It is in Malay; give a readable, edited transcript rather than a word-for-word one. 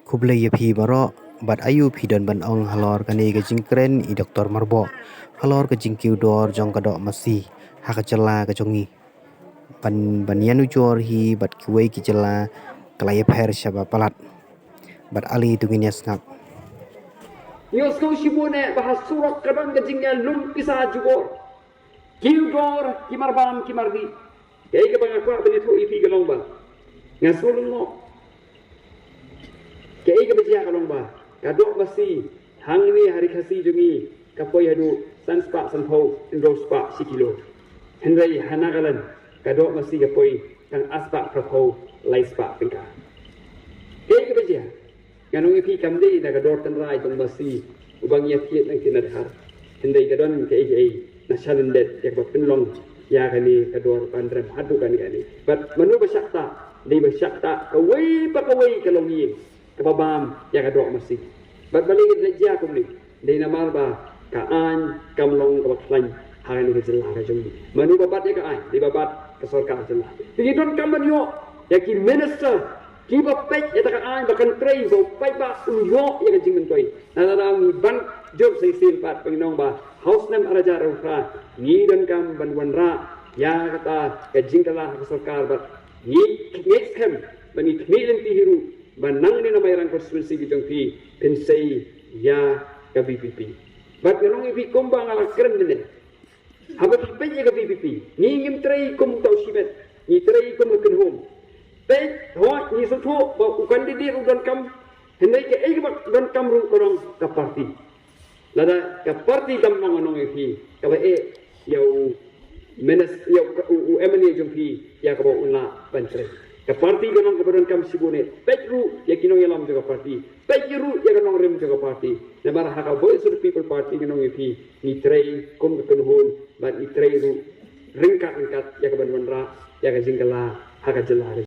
Kublai ya phi baro bat ayu phi don ban ong halor kani ke jing Kren I Dr. Marboh halor ke jing Kiewdor jongka Doh Masi haka cela ke jongi ban yanu jor hi bat kuwei ki cela kelaya per syaba palat bat ali tungin yasngap Yos kau shibune bahas surat kadang kejingnya lum pisah jugor. Kiewdor kimarbalam kimardi. Kaya ke bangakwa benito ipi galongba. Ngasulung mo. Kaya ke bejia galongba. Kadok Masi hang ni hari Khasi jungi kapoy hadu sanspa sanpau indrospa sikilo. Henry hanagalan kadok Masi kapoy kang aspa prapau laispa pingka. Kaya ke bejia ganong ipi kamde na kador tanrai tong Masi ubang yakiet nang tinadhar hindai kadon ke na shalendet yak pinlong ya kani kador pandram hadu kani but manu basyakta di basyakta kawai kalongi kababam ya kador Masi but balik leja kumni di namarba kaan kamlong kabaklan hari ni jelah ka jong manu babat ya kaan di babat ke Sorkar jelah digidon kamban yo yaki minister kiba pek ya takaan bahkan train so paitbah unyo ya jing mentoi narang ban job sai simpat penginong ba house name araja rufra ni dan kam ban wanra ya kata ke jing kala ke Sorkar ba ni Batskhem bani kmilen ti hiru banang ni namayran konstituensi ki jongpi pensei ya ka BPP bat nong ipi Kumba ngala Kren ne habat pek ya ka BPP ni ngim trai kum tau sibet ni trai kum ken home Baik, hoa ni suatu bukan di rudan kam hendai ke rudan kam korong ke parti. Lada ke parti kam nong epi ke yau menes yau UMNA jumpi ya ke bawa unla bantre. Ke parti korong ke rudan kam sibune. Baik ru ya kinong yalam juga parti. Baik ru ya kinong rem juga parti. Namara haka voice of the people party kinong epi ni tray kum ke kunhun bat ni tray ru ringkat ya ke banwanra ya ke jingkala haka jelah.